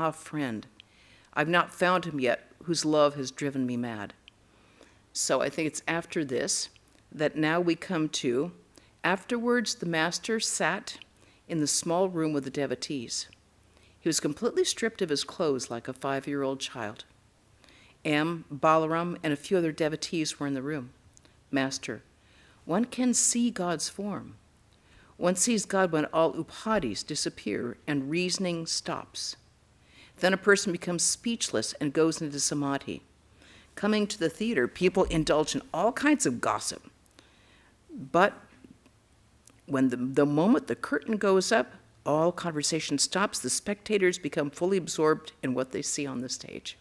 Ah, friend, I've not found him yet, whose love has driven me mad. So I think it's after this that now we come to, afterwards the master sat in the small room with the devotees. He was completely stripped of his clothes like a 5-year-old child. Balaram, and a few other devotees were in the room. Master, one can see God's form. One sees God when all upadhis disappear and reasoning stops. Then a person becomes speechless and goes into samadhi. Coming to the theater, people indulge in all kinds of gossip. But when the moment the curtain goes up, all conversation stops. The spectators become fully absorbed in what they see on the stage.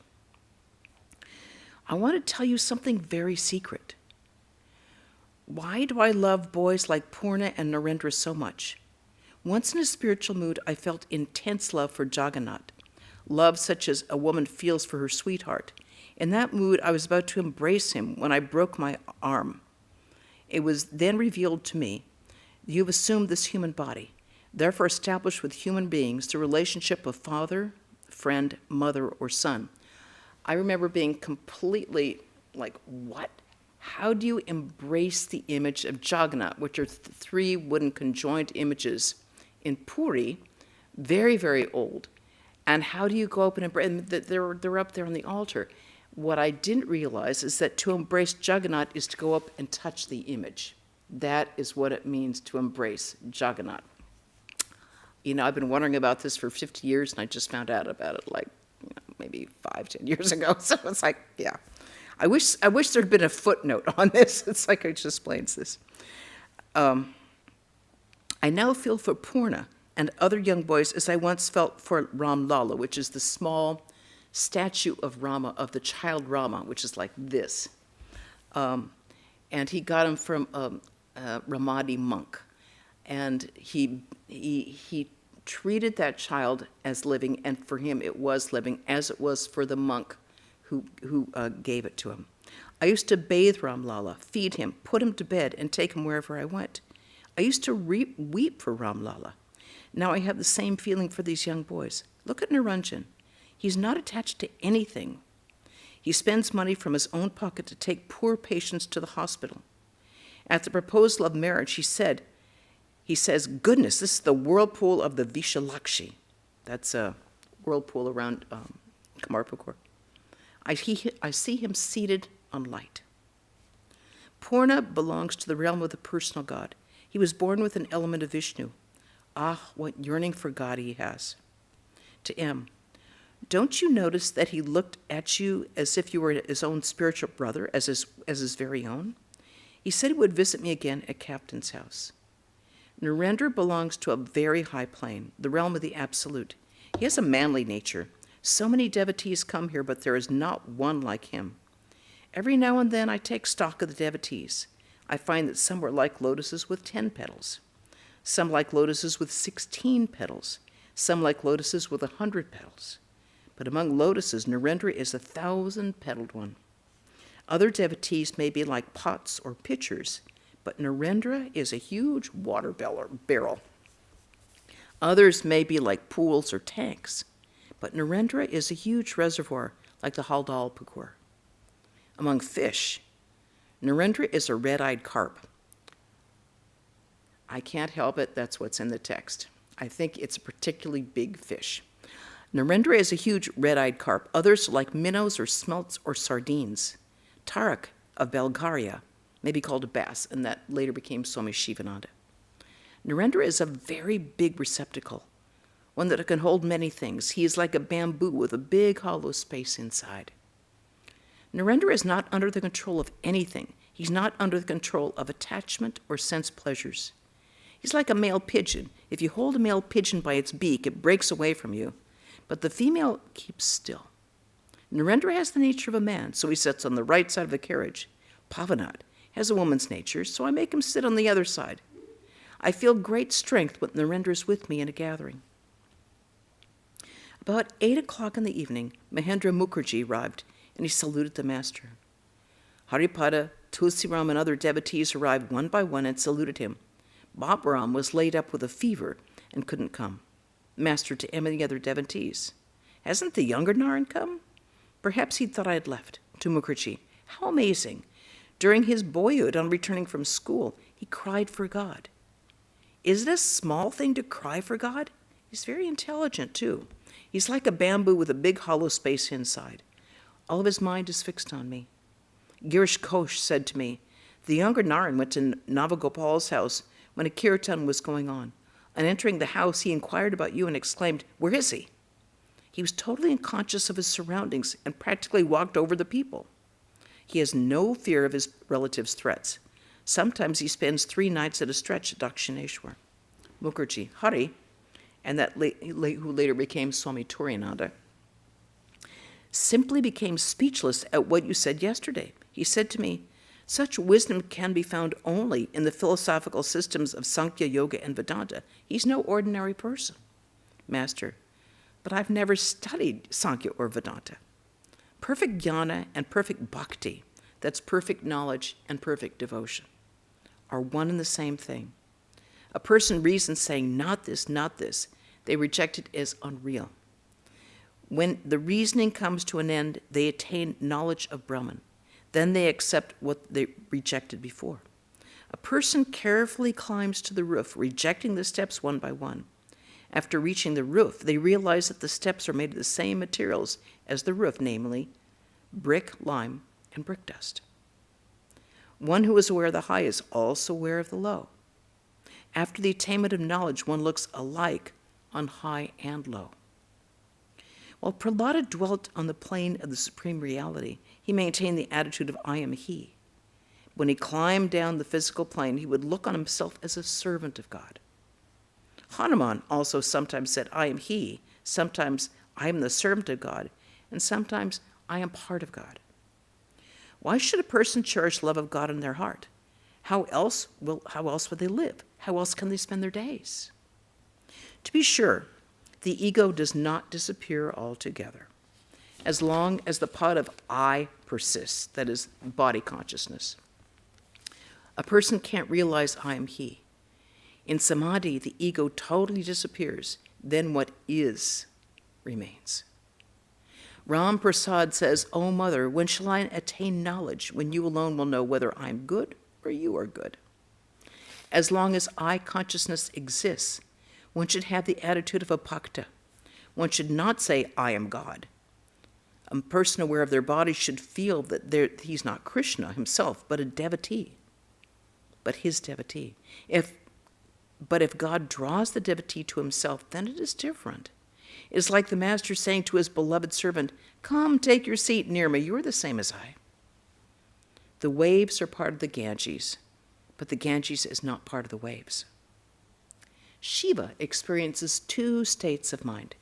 I want to tell you something very secret. Why do I love boys like Purna and Narendra so much? Once in a spiritual mood, I felt intense love for Jagannath, love such as a woman feels for her sweetheart. In that mood, I was about to embrace him when I broke my arm. It was then revealed to me, you've assumed this human body, therefore established with human beings the relationship of father, friend, mother, or son. I remember being completely like, what? How do you embrace the image of Jagannath, which are 3 wooden conjoined images in Puri, very, very old? And how do you go up and embrace them? They're up there on the altar. What I didn't realize is that to embrace Jagannath is to go up and touch the image. That is what it means to embrace Jagannath. You know, I've been wondering about this for 50 years, and I just found out about it like, maybe 5-10 years ago. So it's like, yeah. I wish there had been a footnote on this. It's like it just explains this. I now feel for Purna and other young boys as I once felt for Ram Lala, which is the small statue of Rama, of the child Rama, which is like this. And he got him from a Ramadi monk. And he treated that child as living, and for him it was living, as it was for the monk who gave it to him. I used to bathe Ram Lala, feed him, put him to bed, and take him wherever I went. I used to weep for Ram Lala. Now I have the same feeling for these young boys. Look at Niranjan. He's not attached to anything. He spends money from his own pocket to take poor patients to the hospital. At the proposal of marriage, he says, goodness, this is the whirlpool of the Vishalakshi. That's a whirlpool around Kamarpukur. I see him seated on light. Purna belongs to the realm of the personal God. He was born with an element of Vishnu. Ah, what yearning for God he has. To M, don't you notice that he looked at you as if you were his own spiritual brother, as his very own? He said he would visit me again at Captain's house. Narendra belongs to a very high plane, the realm of the absolute. He has a manly nature. So many devotees come here, but there is not one like him. Every now and then I take stock of the devotees. I find that some are like lotuses with 10 petals, some like lotuses with 16 petals, some like lotuses with 100 petals. But among lotuses, Narendra is 1,000-petaled one. Other devotees may be like pots or pitchers, but Narendra is a huge water barrel. Others may be like pools or tanks, but Narendra is a huge reservoir like the Haldal Pukur. Among fish, Narendra is a red-eyed carp. I can't help it, that's what's in the text. I think it's a particularly big fish. Narendra is a huge red-eyed carp. Others like minnows or smelts or sardines. Tarak of Bulgaria may be called a bass, and that later became Swami Shivananda. Narendra is a very big receptacle, one that can hold many things. He is like a bamboo with a big hollow space inside. Narendra is not under the control of anything. He's not under the control of attachment or sense pleasures. He's like a male pigeon. If you hold a male pigeon by its beak, it breaks away from you, but the female keeps still. Narendra has the nature of a man, so he sits on the right side of the carriage. Pavanat has a woman's nature, so I make him sit on the other side. I feel great strength when Narendra is with me in a gathering. About 8 o'clock in the evening, Mahendra Mukherjee arrived, and he saluted the master. Haripada, Tulsiram, and other devotees arrived one by one and saluted him. Babaram was laid up with a fever and couldn't come. Master to M and the other devotees. Hasn't the younger Naran come? Perhaps he thought I had left. To Mukherjee, how amazing. During his boyhood, on returning from school, he cried for God. Is it a small thing to cry for God? He's very intelligent, too. He's like a bamboo with a big hollow space inside. All of his mind is fixed on me. Girish Ghosh said to me, the younger Naran went to Navagopal's house when a kirtan was going on. On entering the house, he inquired about you and exclaimed, where is he? He was totally unconscious of his surroundings and practically walked over the people. He has no fear of his relatives' threats. Sometimes he spends 3 nights at a stretch at Dakshineshwar. Mukherjee, Hari, and that who later became Swami Turiyananda, simply became speechless at what you said yesterday. He said to me, such wisdom can be found only in the philosophical systems of Sankhya, Yoga, and Vedanta. He's no ordinary person. Master, but I've never studied Sankhya or Vedanta. Perfect jnana and perfect bhakti, that's perfect knowledge and perfect devotion, are one and the same thing. A person reasons saying, not this, not this. They reject it as unreal. When the reasoning comes to an end, they attain knowledge of Brahman. Then they accept what they rejected before. A person carefully climbs to the roof, rejecting the steps one by one. After reaching the roof, they realize that the steps are made of the same materials as the roof, namely brick, lime, and brick dust. One who is aware of the high is also aware of the low. After the attainment of knowledge, one looks alike on high and low. While Prahlada dwelt on the plane of the supreme reality, he maintained the attitude of I am he. When he climbed down the physical plane, he would look on himself as a servant of God. Hanuman also sometimes said, I am he, sometimes I am the servant of God, and sometimes I am part of God. Why should a person cherish love of God in their heart? How else would they live? How else can they spend their days? To be sure, the ego does not disappear altogether. As long as the pot of I persists, that is, body consciousness, a person can't realize I am he. In samadhi, the ego totally disappears. Then what is remains. Ram Prasad says, O mother, when shall I attain knowledge, when you alone will know whether I'm good or you are good? As long as I consciousness exists, one should have the attitude of a bhakta. One should not say, I am God. A person aware of their body should feel that he's not Krishna himself, but a devotee, but his devotee. But if God draws the devotee to himself, then it is different. It is like the master saying to his beloved servant, come, take your seat near me. You are the same as I. The waves are part of the Ganges, but the Ganges is not part of the waves. Shiva experiences 2 states of mind.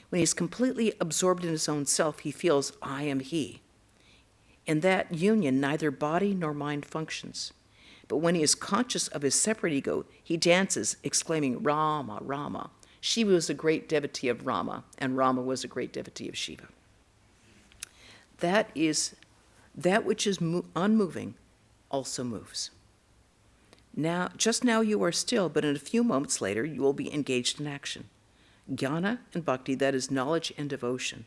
When he is completely absorbed in his own self, he feels, I am he. In that union, neither body nor mind functions. But when he is conscious of his separate ego, he dances, exclaiming, Rama, Rama. Shiva was a great devotee of Rama, and Rama was a great devotee of Shiva. That which is unmoving also moves. Just now you are still, but in a few moments later you will be engaged in action. Jnana and bhakti, that is knowledge and devotion,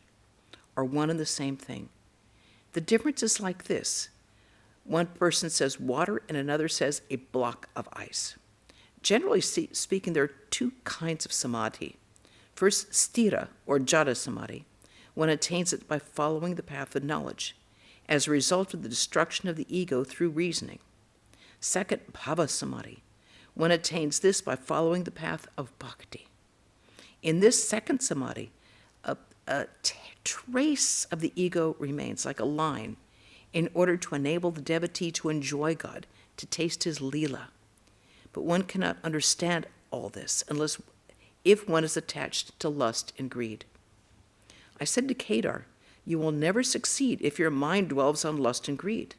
are one and the same thing. The difference is like this. One person says water and another says a block of ice. Generally speaking, there are 2 kinds of samadhi. First, sthira, or jada samadhi. One attains it by following the path of knowledge, as a result of the destruction of the ego through reasoning. Second, bhava samadhi. One attains this by following the path of bhakti. In this second samadhi, a trace of the ego remains, like a line, in order to enable the devotee to enjoy God, to taste his lila. But one cannot understand all this if one is attached to lust and greed. I said to Kedar, you will never succeed if your mind dwells on lust and greed.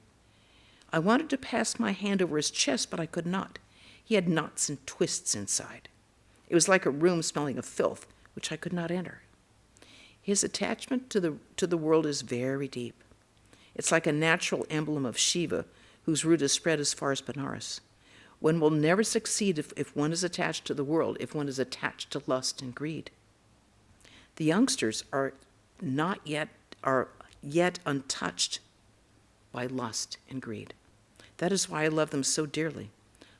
I wanted to pass my hand over his chest, but I could not. He had knots and twists inside. It was like a room smelling of filth, which I could not enter. His attachment to the world is very deep. It's like a natural emblem of Shiva, whose root is spread as far as Benares. One will never succeed if one is attached to the world, if one is attached to lust and greed. The youngsters are are yet untouched by lust and greed. That is why I love them so dearly.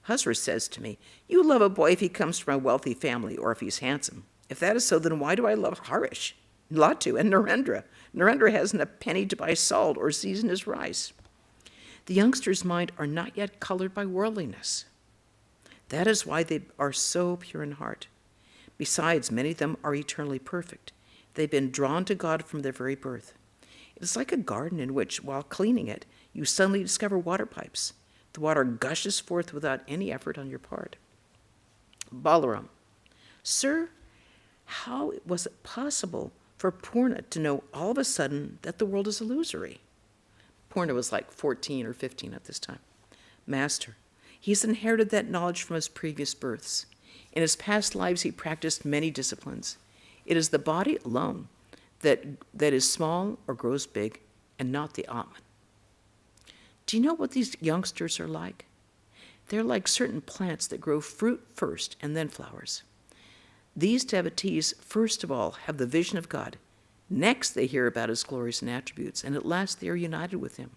Huzra says to me, "You love a boy if he comes from a wealthy family or if he's handsome. If that is so, then why do I love Harish, Latu, and Narendra? Narendra hasn't a penny to buy salt or season his rice." The youngsters' mind are not yet colored by worldliness. That is why they are so pure in heart. Besides, many of them are eternally perfect. They've been drawn to God from their very birth. It is like a garden in which, while cleaning it, you suddenly discover water pipes. The water gushes forth without any effort on your part. Balaram: "Sir, how was it possible for Purna to know all of a sudden that the world is illusory?" Purna was like 14 or 15 at this time. Master: "He's inherited that knowledge from his previous births. In his past lives, he practiced many disciplines. It is the body alone that is small or grows big, and not the Atman." Do you know what these youngsters are like? They're like certain plants that grow fruit first and then flowers. These devotees, first of all, have the vision of God. Next, they hear about his glories and attributes, and at last they are united with him.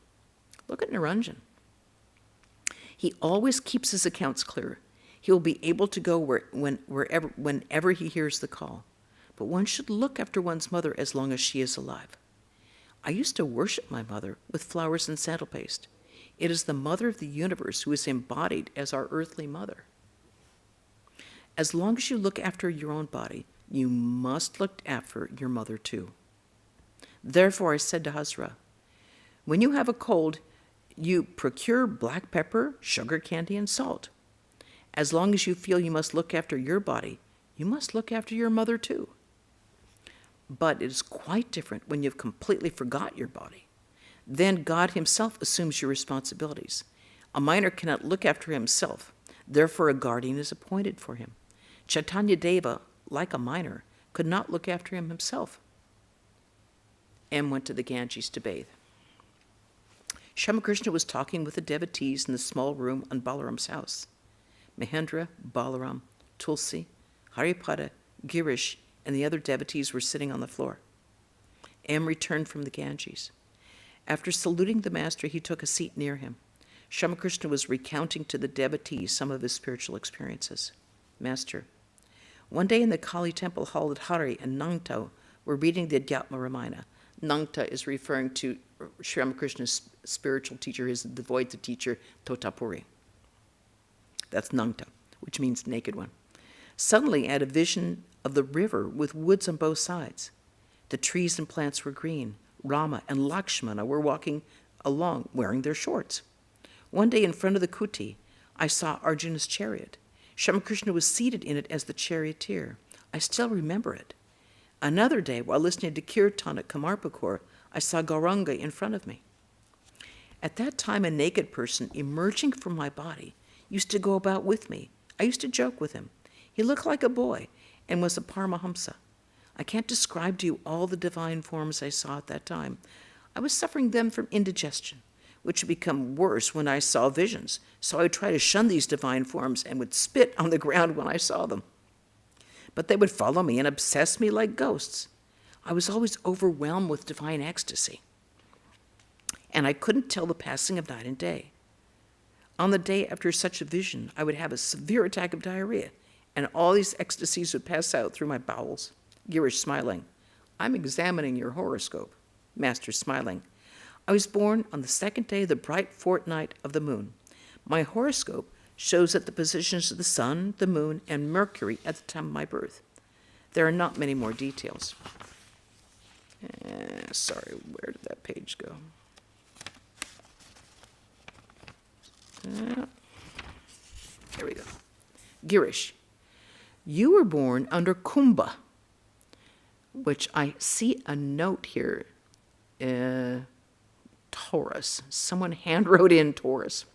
Look at Niranjan. He always keeps his accounts clear. He will be able to go whenever he hears the call. But one should look after one's mother as long as she is alive. I used to worship my mother with flowers and sandal paste. It is the mother of the universe who is embodied as our earthly mother. As long as you look after your own body, you must look after your mother too. Therefore I said to Huzra, when you have a cold, you procure black pepper, sugar candy, and salt. As long as you feel you must look after your body, you must look after your mother too. But it is quite different when you've completely forgot your body. Then God himself assumes your responsibilities. A minor cannot look after himself. Therefore, a guardian is appointed for him. Chaitanya Deva, like a minor, could not look after him himself. M went to the Ganges to bathe. Ramakrishna was talking with the devotees in the small room on Balaram's house. Mahendra, Balaram, Tulsi, Haripada, Girish, and the other devotees were sitting on the floor. M returned from the Ganges. After saluting the master, he took a seat near him. Ramakrishna was recounting to the devotees some of his spiritual experiences. Master: one day in the Kali temple hall at Hari and Nangta were reading the Adhyatma Ramayana. Nangta is referring to Sri Ramakrishna's spiritual teacher, his Dvaita teacher, Totapuri. That's Nangta, which means naked one. Suddenly I had a vision of the river with woods on both sides. The trees and plants were green. Rama and Lakshmana were walking along wearing their shorts. One day in front of the kuti, I saw Arjuna's chariot. Ramakrishna was seated in it as the charioteer. I still remember it. Another day, while listening to Kirtan at Kamarpukur, I saw Gauranga in front of me. At that time, a naked person emerging from my body used to go about with me. I used to joke with him. He looked like a boy and was a Paramahamsa. I can't describe to you all the divine forms I saw at that time. I was suffering then from indigestion, which would become worse when I saw visions. So I would try to shun these divine forms and would spit on the ground when I saw them. But they would follow me and obsess me like ghosts. I was always overwhelmed with divine ecstasy. And I couldn't tell the passing of night and day. On the day after such a vision, I would have a severe attack of diarrhea, and all these ecstasies would pass out through my bowels. Girish smiling: I'm examining your horoscope. Master smiling: I was born on the second day of the bright fortnight of the moon. My horoscope shows that the positions of the sun, the moon, and Mercury at the time of my birth. There are not many more details. Sorry, where did that page go? Here we go. Girish: you were born under Kumbha, which I see a note here, Taurus. Someone hand wrote in Taurus,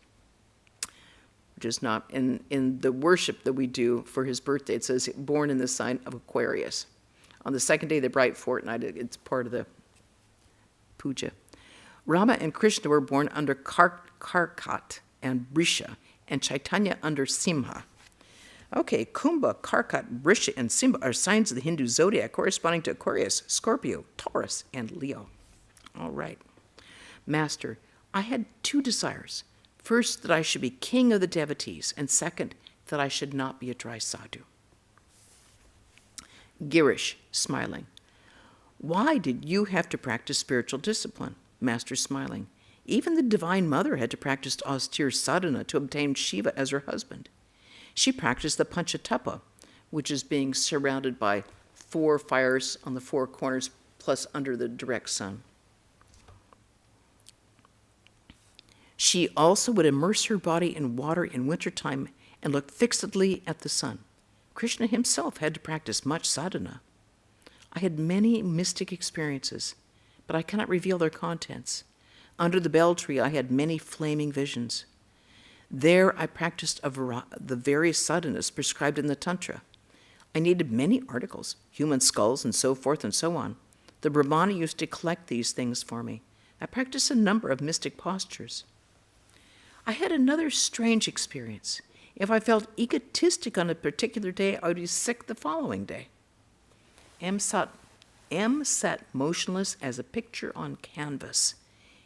which is not, in the worship that we do for his birthday, it says born in the sign of Aquarius. On the second day of the bright fortnight, it's part of the puja. Rama and Krishna were born under Karkat and Brisha, and Chaitanya under Simha. Okay, Kumbha, Karkat, Vrisha, and Simba are signs of the Hindu zodiac corresponding to Aquarius, Scorpio, Taurus, and Leo. All right. Master, I had two desires. First, that I should be king of the devotees, and second, that I should not be a dry sadhu. Girish, smiling. Why did you have to practice spiritual discipline? Master, smiling. Even the Divine Mother had to practice austere sadhana to obtain Shiva as her husband. She practiced the Panchatapa, which is being surrounded by 4 fires on the 4 corners plus under the direct sun. She also would immerse her body in water in wintertime and look fixedly at the sun. Krishna himself had to practice much sadhana. I had many mystic experiences, but I cannot reveal their contents. Under the bell tree, I had many flaming visions. There, I practiced the various sadhanas prescribed in the Tantra. I needed many articles, human skulls and so forth and so on. The Brahmana used to collect these things for me. I practiced a number of mystic postures. I had another strange experience. If I felt egotistic on a particular day, I would be sick the following day. M sat motionless as a picture on canvas,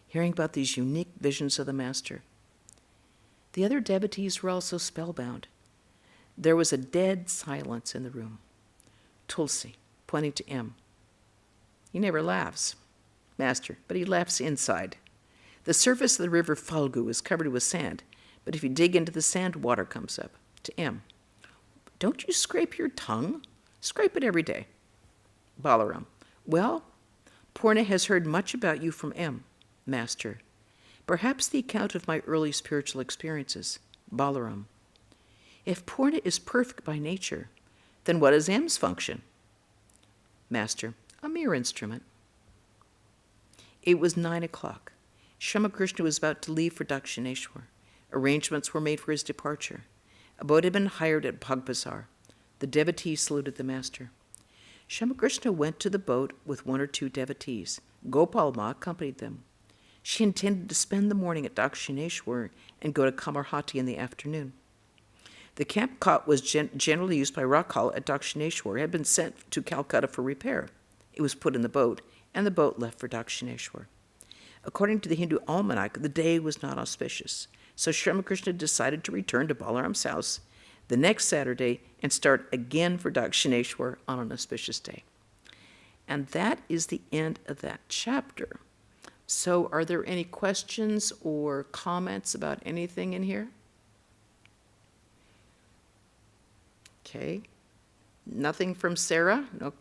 hearing about these unique visions of the Master. The other devotees were also spellbound. There was a dead silence in the room. Tulsi, pointing to M. He never laughs, Master, but he laughs inside. The surface of the river Falgu is covered with sand, but if you dig into the sand, water comes up. To M. Don't you scrape your tongue? Scrape it every day. Balaram. Well, Purna has heard much about you from M. Master. Perhaps the account of my early spiritual experiences. Balaram. If Purna is perfect by nature, then what is M's function? Master. A mere instrument. It was 9 o'clock. Sri Ramakrishna was about to leave for Dakshineshwar. Arrangements were made for his departure. A boat had been hired at Bagbazar. The devotees saluted the Master. Sri Ramakrishna went to the boat with 1 or 2 devotees. Gopal Ma accompanied them. She intended to spend the morning at Dakshineshwar and go to Kamarhati in the afternoon. The camp cot was generally used by Rakhal at Dakshineshwar. It had been sent to Calcutta for repair. It was put in the boat, and the boat left for Dakshineshwar. According to the Hindu almanac, the day was not auspicious, so Sri Ramakrishna decided to return to Balaram's house the next Saturday and start again for Dakshineshwar on an auspicious day. And that is the end of that chapter. So are there any questions or comments about anything in here? Okay. Nothing from Sarah? No.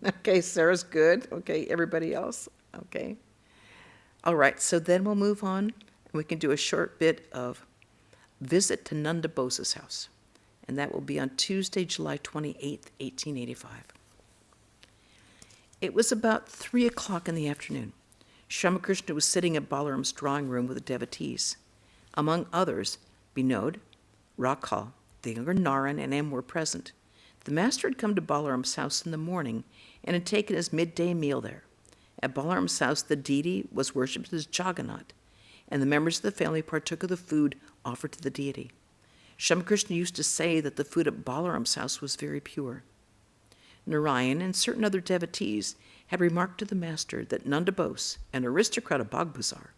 Okay, Sarah's good. Okay, everybody else? Okay. All right, so then we'll move on, and we can do a short bit of visit to Nanda Bose's house. And that will be on Tuesday, July 28th, 1885. It was about 3 o'clock in the afternoon. Sri Ramakrishna was sitting in Balaram's drawing room with the devotees. Among others, Binod, Rakhal, the younger Naran, and M were present. The Master had come to Balaram's house in the morning and had taken his midday meal there. At Balaram's house, the deity was worshipped as Jagannath, and the members of the family partook of the food offered to the deity. Sri Ramakrishna used to say that the food at Balaram's house was very pure. Narayan and certain other devotees had remarked to the Master that Nanda Bose, an aristocrat of Bagbazar,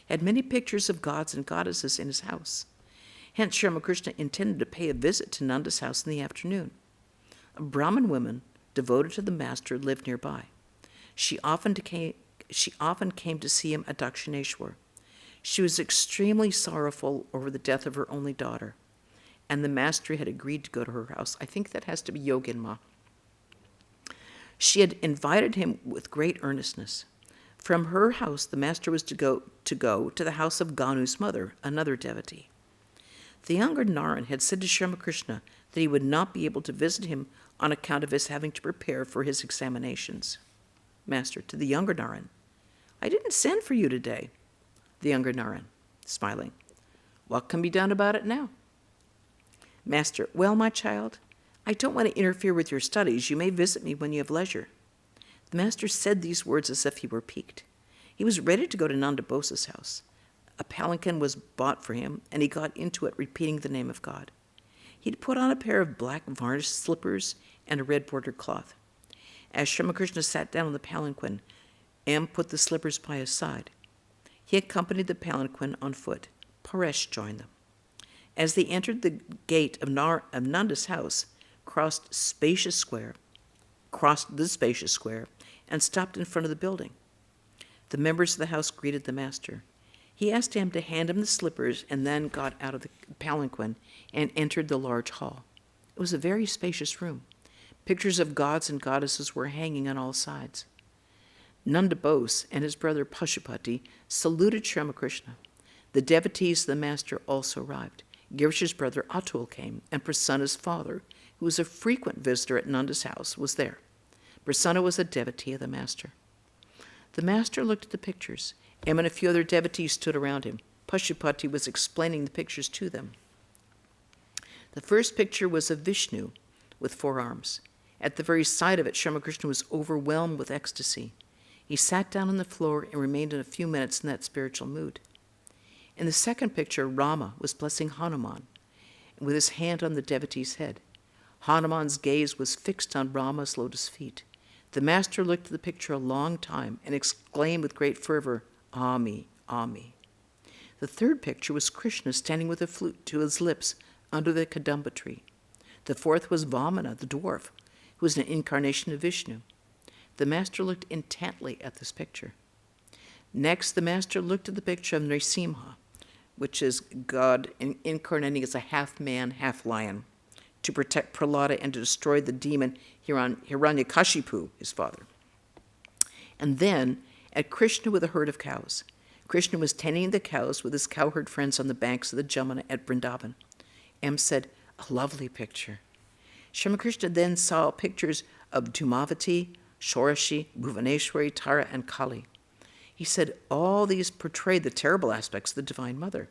had many pictures of gods and goddesses in his house. Hence, Sri Ramakrishna intended to pay a visit to Nanda's house in the afternoon. A Brahmin woman devoted to the Master lived nearby. She often came to see him at Dakshineshwar. She was extremely sorrowful over the death of her only daughter, and the Master had agreed to go to her house. I think that has to be Yogin Ma. She had invited him with great earnestness. From her house, the Master was to go to the house of Ganu's mother, another devotee. The younger Naran had said to Sri Ramakrishna that he would not be able to visit him on account of his having to prepare for his examinations. Master, to the younger Naran, I didn't send for you today. The younger Naran, smiling, what can be done about it now? Master, well, my child, I don't want to interfere with your studies. You may visit me when you have leisure. The Master said these words as if he were piqued. He was ready to go to Nanda Bose's house. A palanquin was bought for him, and he got into it repeating the name of God. He'd put on a pair of black varnished slippers and a red bordered cloth. As Sri Ramakrishna sat down on the palanquin, M put the slippers by his side. He accompanied the palanquin on foot. Paresh joined them. As they entered the gate of Nanda's house, crossed the spacious square, and stopped in front of the building. The members of the house greeted the master. He asked him to hand him the slippers and then got out of the palanquin and entered the large hall. It was a very spacious room. Pictures of gods and goddesses were hanging on all sides. Nanda Bose and his brother Pashupati saluted Sri Ramakrishna. The devotees of the master also arrived. Girish's brother Atul came, and Prasanna's father, who was a frequent visitor at Nanda's house, was there. Prasanna was a devotee of the master. The master looked at the pictures. M and a few other devotees stood around him. Pashupati was explaining the pictures to them. The first picture was of Vishnu with 4 arms. At the very sight of it, Sri Ramakrishna was overwhelmed with ecstasy. He sat down on the floor and remained in a few minutes in that spiritual mood. In the second picture, Rama was blessing Hanuman with his hand on the devotee's head. Hanuman's gaze was fixed on Rama's lotus feet. The master looked at the picture a long time and exclaimed with great fervor, Ami, Ami. The third picture was Krishna standing with a flute to his lips under the Kadamba tree. The fourth was Vamana, the dwarf, who was an incarnation of Vishnu. The master looked intently at this picture. Next, the master looked at the picture of Nrsimha, which is God incarnating as a half-man, half-lion, to protect Prahlada and to destroy the demon Hiranyakashipu, his father. And then, at Krishna with a herd of cows. Krishna was tending the cows with his cowherd friends on the banks of the Jamuna at Vrindavan. M said, a lovely picture. Sri Ramakrishna then saw pictures of Dhumavati, Shorashi, Bhuvaneshwari, Tara, and Kali. He said all these portray the terrible aspects of the Divine Mother.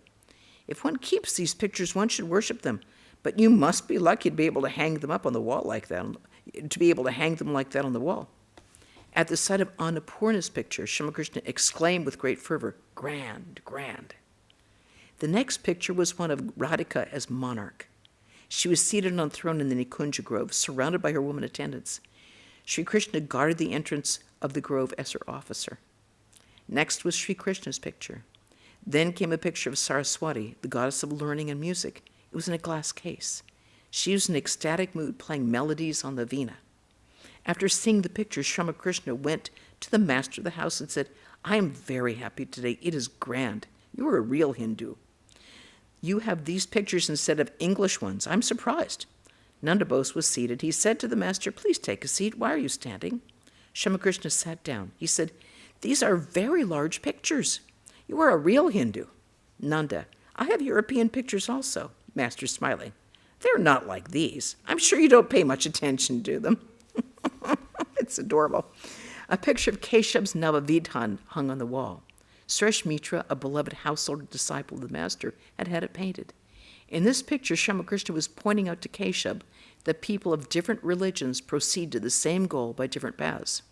If one keeps these pictures, one should worship them, but you must be lucky to be able to hang them up on the wall like that, on the wall. At the sight of Annapurna's picture, Sri Ramakrishna exclaimed with great fervor, grand, grand. The next picture was one of Radhika as monarch. She was seated on a throne in the Nikunja grove, surrounded by her woman attendants. Sri Krishna guarded the entrance of the grove as her officer. Next was Sri Krishna's picture. Then came a picture of Saraswati, the goddess of learning and music. It was in a glass case. She was in an ecstatic mood, playing melodies on the veena. After seeing the picture, Sri Ramakrishna went to the master of the house and said, I am very happy today. It is grand. You are a real Hindu. You have these pictures instead of English ones. I'm surprised. Nanda Bose was seated. He said to the master, please take a seat. Why are you standing? Sri Ramakrishna sat down. He said, these are very large pictures. You are a real Hindu. Nanda, I have European pictures also. Master smiling. They're not like these. I'm sure you don't pay much attention to them. It's adorable. A picture of Keshav's Navavidhan hung on the wall. Suresh Mitra, a beloved household disciple of the master, had had it painted. In this picture, Sri Ramakrishna was pointing out to Keshav that people of different religions proceed to the same goal by different paths.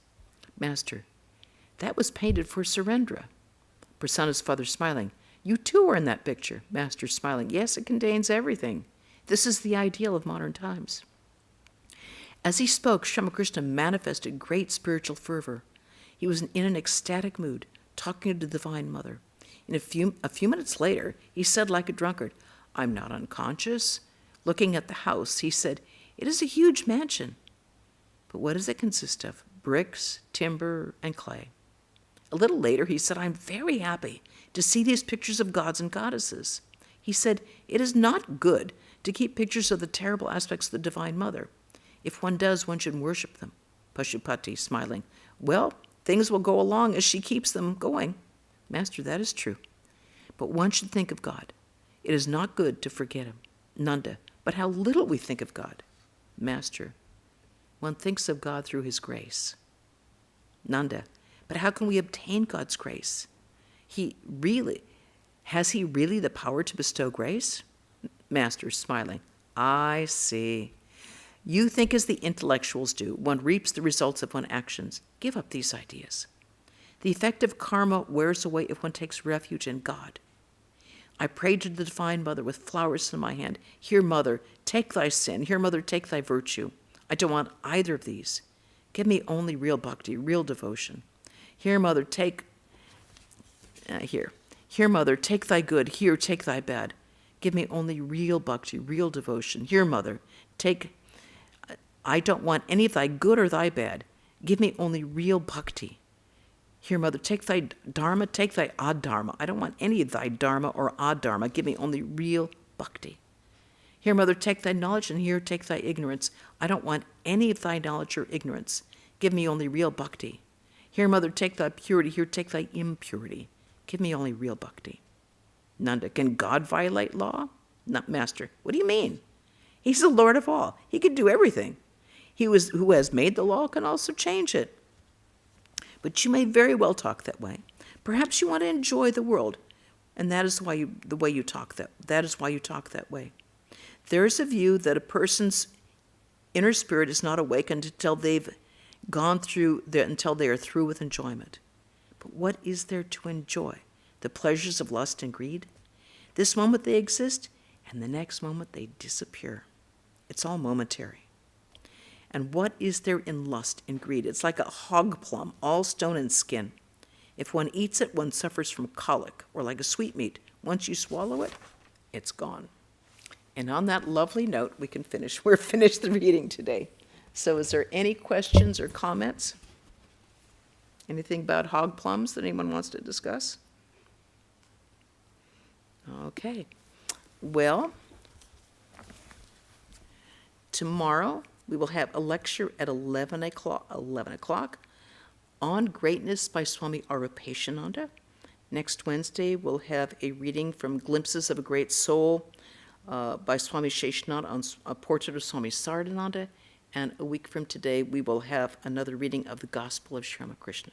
Master, that was painted for Surendra. Prasanna's father smiling. You too are in that picture. Master smiling. Yes, it contains everything. This is the ideal of modern times. As he spoke, Sri Ramakrishna manifested great spiritual fervor. He was in an ecstatic mood, talking to the Divine Mother. A few minutes later, he said like a drunkard, I'm not unconscious. Looking at the house, he said, it is a huge mansion. But what does it consist of? Bricks, timber, and clay. A little later, he said, I'm very happy to see these pictures of gods and goddesses. He said, it is not good to keep pictures of the terrible aspects of the Divine Mother. If one does, one should worship them. Pashupati, smiling. Well, things will go along as she keeps them going. Master, that is true. But one should think of God. It is not good to forget him. Nanda, but how little we think of God. Master, one thinks of God through his grace. Nanda, but how can we obtain God's grace? Has he really the power to bestow grace? Master, smiling. I see. You think as the intellectuals do. One reaps the results of one's actions. Give up these ideas. The effect of karma wears away if one takes refuge in God. I prayed to the Divine Mother with flowers in my hand. Here, Mother, take thy sin. Here, Mother, take thy virtue. I don't want either of these. Give me only real bhakti, real devotion. Here, Mother, take... Here, Mother, take thy good. Here, take thy bad. Give me only real bhakti, real devotion. Here, Mother, take... I don't want any of thy good or thy bad. Give me only real bhakti. Here, Mother, take thy dharma, take thy adharma. I don't want any of thy dharma or adharma. Give me only real bhakti. Here, Mother, take thy knowledge, and here take thy ignorance. I don't want any of thy knowledge or ignorance. Give me only real bhakti. Here, Mother, take thy purity. Here, take thy impurity. Give me only real bhakti. Nanda, can God violate law? Not Master. What do you mean? He's the Lord of all. He can do everything. Who has made the law can also change it. But you may very well talk that way. Perhaps you want to enjoy the world, and that is why you talk that way. There is a view that a person's inner spirit is not awakened until they are through with enjoyment. But what is there to enjoy? The pleasures of lust and greed? This moment they exist, and the next moment they disappear. It's all momentary. And what is there in lust and greed? It's like a hog plum, all stone and skin. If one eats it, one suffers from colic, or like a sweetmeat. Once you swallow it, it's gone. And on that lovely note, we're finished the reading today. So is there any questions or comments? Anything about hog plums that anyone wants to discuss? Okay. Well, tomorrow we will have a lecture at 11 o'clock on Greatness by Swami Arupeshananda. Next Wednesday, we'll have a reading from Glimpses of a Great Soul by Swami Sheshananda on a portrait of Swami Sardananda. And a week from today, we will have another reading of the Gospel of Sri Ramakrishna.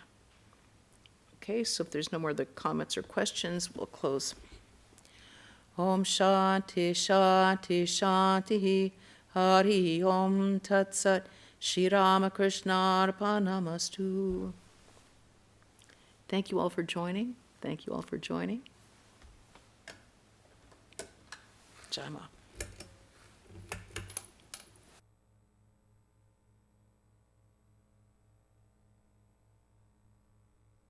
Okay, so if there's no more other comments or questions, we'll close. Om Shanti Shanti Shanti Hari Om Tat Sat Sri Ramakrishna Arpanamastu. Thank you all for joining. Jai Ma.